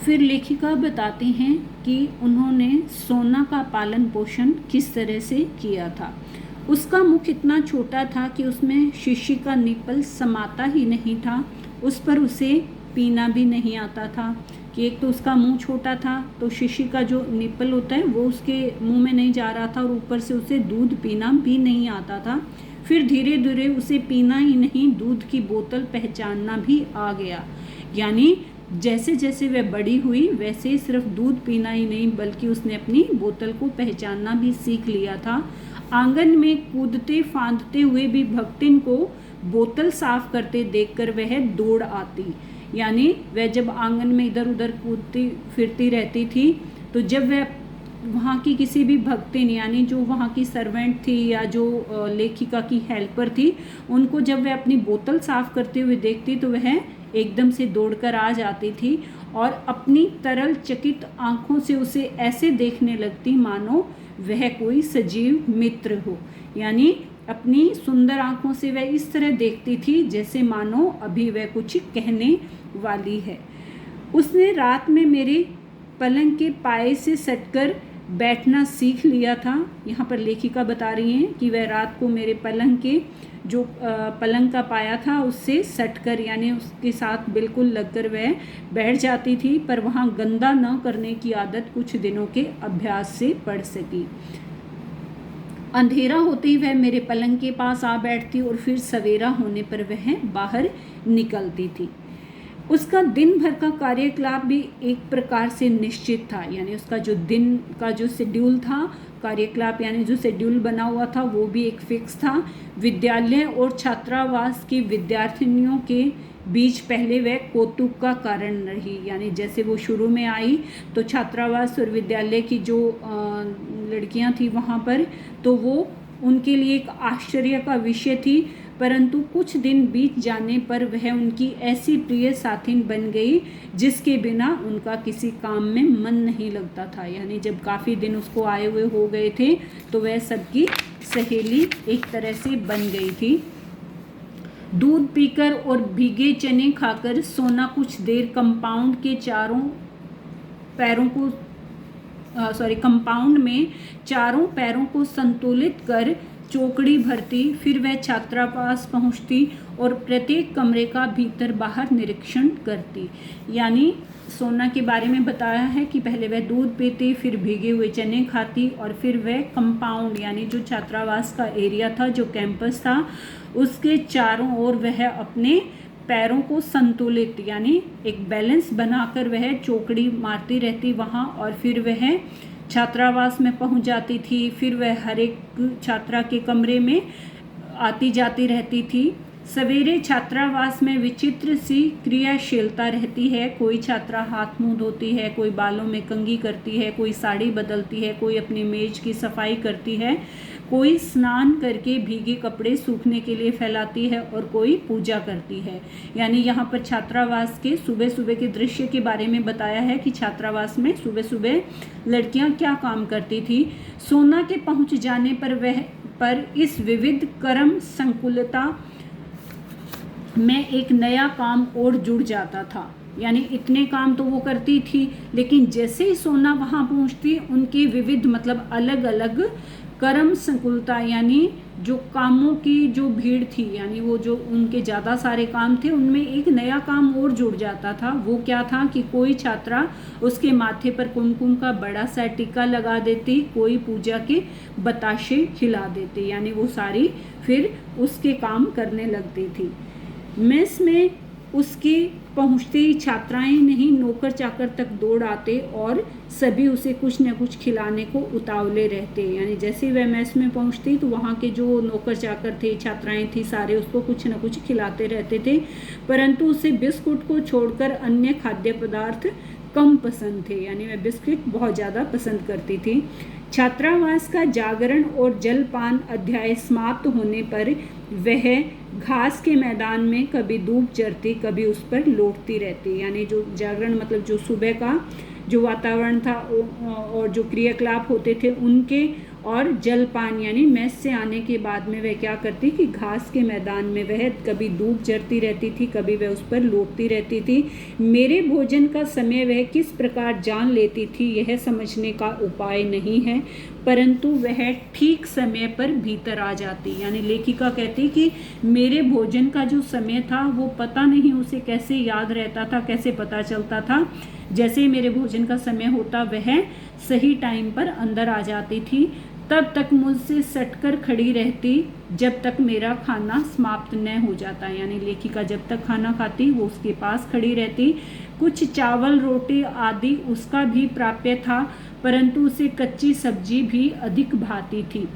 फिर लेखिका बताते हैं कि उन्होंने सोना का पालन पोषण किस तरह से किया था। उसका मुख इतना छोटा था कि उसमें शीशी का निप्पल समाता ही नहीं था। उस पर उसे पीना भी नहीं आता था कि एक तो उसका मुंह छोटा था, तो शीशी का जो निप्पल होता है वो उसके मुंह में नहीं जा रहा था, और ऊपर से उसे दूध पीना भी नहीं आता था। फिर धीरे धीरे उसे पीना ही नहीं, दूध की बोतल पहचानना भी आ गया। यानी जैसे जैसे वह बड़ी हुई वैसे सिर्फ दूध पीना ही नहीं बल्कि उसने अपनी बोतल को पहचानना भी सीख लिया था। आंगन में कूदते फांदते हुए भी भक्तिन को बोतल साफ करते देखकर वह दौड़ आती। यानी वह जब आंगन में इधर उधर कूदती फिरती रहती थी, तो जब वह वहाँ की किसी भी भक्तिन यानी जो वहाँ की सर्वेंट थी या जो लेखिका की हेल्पर थी, उनको जब वह अपनी बोतल साफ करते हुए देखती तो वह एकदम से दौड़कर आ जाती थी और अपनी तरल चकित आंखों से उसे ऐसे देखने लगती मानो वह कोई सजीव मित्र हो। यानी अपनी सुंदर आंखों से वह इस तरह देखती थी जैसे मानो अभी वह कुछ कहने वाली है। उसने रात में मेरे पलंग के पाए से सटकर बैठना सीख लिया था। यहाँ पर लेखिका बता रही हैं कि वह रात को मेरे पलंग के जो पलंग का पाया था उससे सटकर यानी उसके साथ बिल्कुल लगकर वह बैठ जाती थी, पर वहाँ गंदा न करने की आदत कुछ दिनों के अभ्यास से पड़ सकी। अंधेरा होते ही वह मेरे पलंग के पास आ बैठती और फिर सवेरा होने पर वह बाहर निकलती थी। उसका दिन भर का कार्यकलाप भी एक प्रकार से निश्चित था। यानी उसका जो दिन का जो शेड्यूल था, कार्यकलाप यानी जो शेड्यूल बना हुआ था वो भी एक फिक्स था। विद्यालय और छात्रावास की विद्यार्थिनियों के बीच पहले वह कौतुक का कारण रही। यानी जैसे वो शुरू में आई तो छात्रावास और विद्यालय की जो लड़कियां थी वहाँ पर, तो वो उनके लिए एक आश्चर्य का विषय थी, परंतु कुछ दिन बीत जाने पर वह उनकी ऐसी प्रिय साथिन बन गई जिसके बिना उनका किसी काम में मन नहीं लगता था। यानी जब काफ़ी दिन उसको आए हुए हो गए थे तो वह सबकी सहेली एक तरह से बन गई थी। दूध पीकर और भीगे चने खाकर सोना कुछ देर कंपाउंड में चारों पैरों को संतुलित कर चौकड़ी भरती। फिर वह छात्रावास पहुंचती और प्रत्येक कमरे का भीतर बाहर निरीक्षण करती। यानी सोना के बारे में बताया है कि पहले वह दूध पीती, फिर भीगे हुए चने खाती और फिर वह कंपाउंड यानी जो छात्रावास का एरिया था, जो कैंपस था, उसके चारों ओर वह अपने पैरों को संतुलित यानी एक बैलेंस बनाकर वह चौकड़ी मारती रहती वहाँ, और फिर वह छात्रावास में पहुंच जाती थी। फिर वह हर एक छात्रा के कमरे में आती जाती रहती थी। सवेरे छात्रावास में विचित्र सी क्रियाशीलता रहती है। कोई छात्रा हाथ मुंह धोती है, कोई बालों में कंघी करती है, कोई साड़ी बदलती है, कोई अपनी मेज की सफाई करती है, कोई स्नान करके भीगे कपड़े सूखने के लिए फैलाती है और कोई पूजा करती है। यानी यहाँ पर छात्रावास के सुबह सुबह के दृश्य के बारे में बताया है कि छात्रावास में सुबह सुबह लड़कियाँ क्या काम करती थी। सोना के पहुँच जाने पर इस विविध कर्म संकुलता में एक नया काम और जुड़ जाता था। यानी इतने काम तो वो करती थी, लेकिन जैसे ही सोना वहाँ पहुँचती उनकी विविध मतलब अलग अलग कर्म संकुलता यानी जो कामों की जो भीड़ थी, यानी वो जो उनके ज़्यादा सारे काम थे उनमें एक नया काम और जुड़ जाता था। वो क्या था कि कोई छात्रा उसके माथे पर कुमकुम का बड़ा सा टीका लगा देती, कोई पूजा के बताशे खिला देती। यानी वो सारी फिर उसके काम करने लगती थी। मेस में उसकी पहुंचते ही छात्राएं नहीं नौकर चाकर तक दौड़ आते और सभी उसे कुछ न कुछ खिलाने को उतावले रहते। यानी जैसे ही वह मेस में पहुंचती तो वहाँ के जो नौकर चाकर थे, छात्राएं थी, सारे उसको कुछ न कुछ खिलाते रहते थे, परंतु उसे बिस्कुट को छोड़कर अन्य खाद्य पदार्थ कम पसंद थे। यानी वह बिस्किट बहुत ज़्यादा पसंद करती थी। छात्रावास का जागरण और जलपान अध्याय समाप्त होने पर वह घास के मैदान में कभी धूप चरती, कभी उस पर लौटती रहती। यानी जो जागरण मतलब जो सुबह का जो वातावरण था और जो क्रियाकलाप होते थे उनके, और जलपान यानी मैस से आने के बाद में वह क्या करती कि घास के मैदान में वह कभी दूब चरती रहती थी, कभी वह उस पर लौटती रहती थी। मेरे भोजन का समय वह किस प्रकार जान लेती थी यह समझने का उपाय नहीं है, परंतु वह ठीक समय पर भीतर आ जाती। यानी लेखिका कहती कि मेरे भोजन का जो समय था वो पता नहीं उसे कैसे याद रहता था, कैसे पता चलता था। जैसे मेरे भोजन का समय होता वह सही टाइम पर अंदर आ जाती थी, तब तक मुझसे सटकर खड़ी रहती जब तक मेरा खाना समाप्त न हो जाता। यानी लेखिका जब तक खाना खाती वो उसके पास खड़ी रहती। कुछ चावल रोटी आदि उसका भी प्राप्य था, परंतु उसे कच्ची सब्जी भी अधिक भाती थी।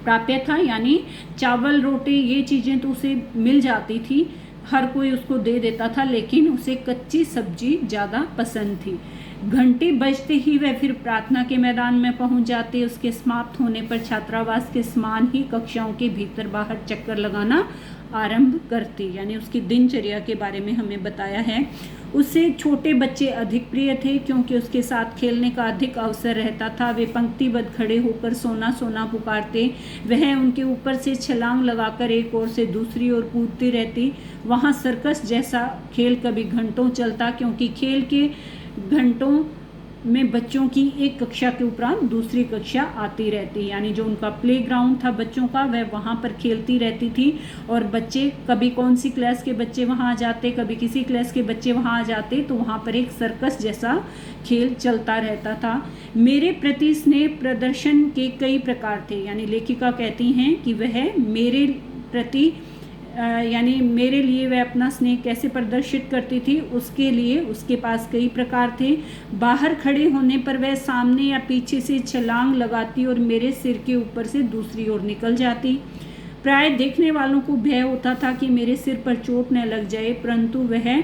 प्राप्य था यानी चावल रोटी ये चीज़ें तो उसे मिल जाती थी, हर कोई उसको दे देता था, लेकिन उसे कच्ची सब्जी ज़्यादा पसंद थी। घंटी बजते ही वह फिर प्रार्थना के मैदान में पहुंच जाती। उसके समाप्त होने पर छात्रावास के समान ही कक्षाओं के भीतर बाहर चक्कर लगाना आरंभ करती। यानी उसकी दिनचर्या के बारे में हमें बताया है। उसे छोटे बच्चे अधिक प्रिय थे क्योंकि उसके साथ खेलने का अधिक अवसर रहता था। वे पंक्तिबद्ध खड़े होकर सोना सोना पुकारते, वह उनके ऊपर से छलांग लगाकर एक ओर से दूसरी ओर कूदती रहती। वहाँ सर्कस जैसा खेल कभी घंटों चलता, क्योंकि खेल के घंटों में बच्चों की एक कक्षा के उपरांत दूसरी कक्षा आती रहती। यानी जो उनका प्लेग्राउंड था बच्चों का वह वहाँ पर खेलती रहती थी, और बच्चे कभी कौन सी क्लास के बच्चे वहाँ आ जाते, कभी किसी क्लास के बच्चे वहाँ आ जाते, तो वहाँ पर एक सर्कस जैसा खेल चलता रहता था। मेरे प्रति स्नेह प्रदर्शन के कई प्रकार थे। यानी लेखिका कहती हैं कि वह मेरे प्रति यानी मेरे लिए वह अपना स्नेह कैसे प्रदर्शित करती थी, उसके लिए उसके पास कई प्रकार थे। बाहर खड़े होने पर वह सामने या पीछे से छलांग लगाती और मेरे सिर के ऊपर से दूसरी ओर निकल जाती। प्राय देखने वालों को भय होता था कि मेरे सिर पर चोट न लग जाए, परंतु वह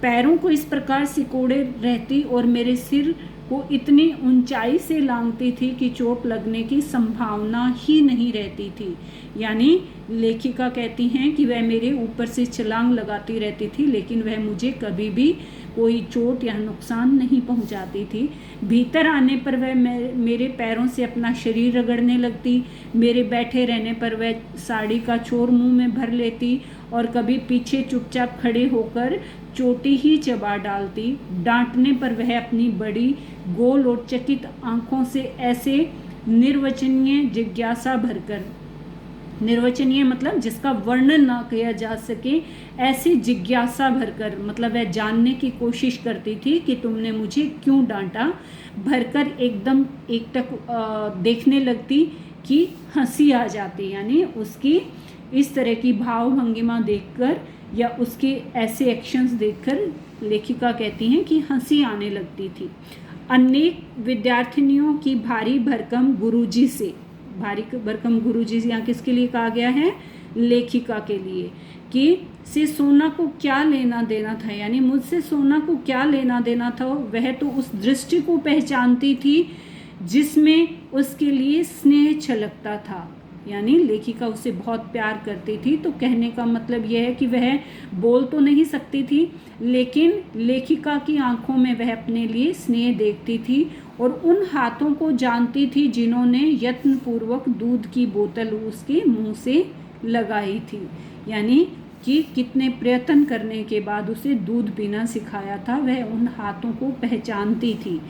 पैरों को इस प्रकार सिकोड़े रहती और मेरे सिर को इतनी ऊंचाई से लांघती थी कि चोट लगने की संभावना ही नहीं रहती थी। यानी लेखिका कहती हैं कि वह मेरे ऊपर से छलांग लगाती रहती थी, लेकिन वह मुझे कभी भी कोई चोट या नुकसान नहीं पहुंचाती थी। भीतर आने पर वह मेरे पैरों से अपना शरीर रगड़ने लगती। मेरे बैठे रहने पर वह साड़ी का छोर मुंह में भर लेती और कभी पीछे चुपचाप खड़े होकर चोटी ही चबा डालती। डांटने पर वह अपनी बड़ी गोल और चकित आंखों से ऐसे निर्वचनीय जिज्ञासा भरकर, निर्वचनीय मतलब जिसका वर्णन ना किया जा सके, ऐसी जिज्ञासा भरकर मतलब वह जानने की कोशिश करती थी कि तुमने मुझे क्यों डांटा, भरकर एकदम एकटक देखने लगती कि हंसी आ जाती। यानी उसकी इस तरह की भाव भंगिमा देखकर या उसके ऐसे एक्शंस देखकर लेखिका कहती हैं कि हंसी आने लगती थी। अनेक विद्यार्थिनियों की भारी भरकम गुरुजी से, भारी भरकम गुरुजी यहाँ किसके लिए कहा गया है, लेखिका के लिए, कि से सोना को क्या लेना देना था। यानी मुझसे सोना को क्या लेना देना था, वह तो उस दृष्टि को पहचानती थी जिसमें उसके लिए स्नेह छलकता था। यानी लेखिका उससे बहुत प्यार करती थी। तो कहने का मतलब यह है कि वह बोल तो नहीं सकती थी, लेकिन लेखिका की आंखों में वह अपने लिए स्नेह देखती थी और उन हाथों को जानती थी जिन्होंने यत्नपूर्वक दूध की बोतल उसके मुंह से लगाई थी। यानी कि कितने प्रयत्न करने के बाद उसे दूध पीना सिखाया था, वह उन हाथों को पहचानती थी।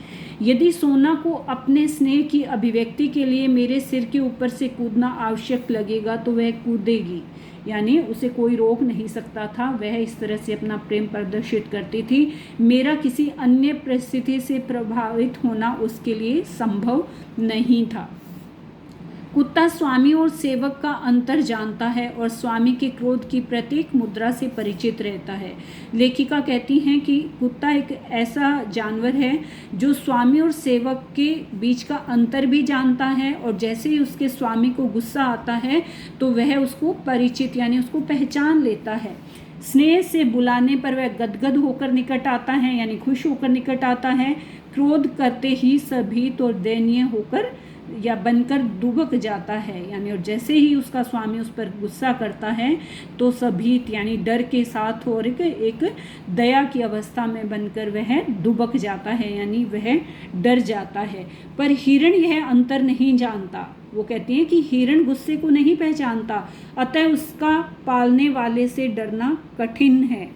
यदि सोना को अपने स्नेह की अभिव्यक्ति के लिए मेरे सिर के ऊपर से कूदना आवश्यक लगेगा तो वह कूदेगी। यानी उसे कोई रोक नहीं सकता था, वह इस तरह से अपना प्रेम प्रदर्शित करती थी। मेरा किसी अन्य परिस्थिति से प्रभावित होना उसके लिए संभव नहीं था। कुत्ता स्वामी और सेवक का अंतर जानता है और स्वामी के क्रोध की प्रत्येक मुद्रा से परिचित रहता है। लेखिका कहती हैं कि कुत्ता एक ऐसा जानवर है जो स्वामी और सेवक के बीच का अंतर भी जानता है, और जैसे ही उसके स्वामी को गुस्सा आता है तो वह उसको परिचित यानी उसको पहचान लेता है। स्नेह से बुलाने पर वह गदगद होकर निकट आता है, यानी खुश होकर निकट आता है। क्रोध करते ही सभीत और दयनीय होकर या बनकर दुबक जाता है, यानी और जैसे ही उसका स्वामी उस पर गुस्सा करता है तो सभीत यानी डर के साथ और एक दया की अवस्था में बनकर वह दुबक जाता है, यानी वह डर जाता है। पर हिरण यह अंतर नहीं जानता। वो कहती हैं कि हिरण गुस्से को नहीं पहचानता, अतः उसका पालने वाले से डरना कठिन है,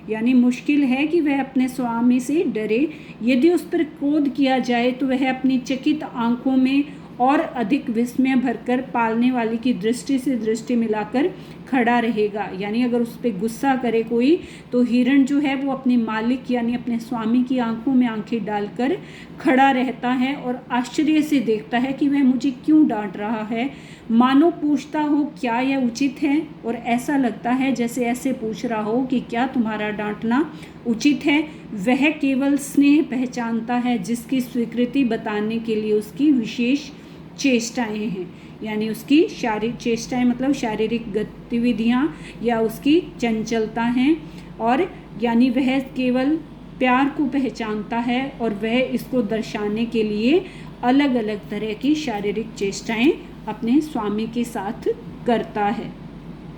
यानी मुश्किल है कि वह अपने स्वामी से डरे। यदि उस पर क्रोध किया जाए तो वह अपनी चकित आंखों में और अधिक विस्मय भरकर पालने वाले की दृष्टि से दृष्टि मिलाकर खड़ा रहेगा। यानी अगर उस पर गुस्सा करे कोई तो हिरण जो है वो अपने मालिक यानी अपने स्वामी की आंखों में आंखें डालकर खड़ा रहता है और आश्चर्य से देखता है कि वह मुझे क्यों डांट रहा है, मानो पूछता हो क्या यह उचित है, और ऐसा लगता है जैसे ऐसे पूछ रहा हो कि क्या तुम्हारा डांटना उचित है। वह केवल स्नेह पहचानता है जिसकी स्वीकृति बताने के लिए उसकी विशेष चेष्टाएं हैं, यानी उसकी शारीरिक चेष्टाएं मतलब शारीरिक गतिविधियां या उसकी चंचलता हैं, और यानी वह केवल प्यार को पहचानता है और वह इसको दर्शाने के लिए अलग अलग तरह की शारीरिक चेष्टाएं अपने स्वामी के साथ करता है।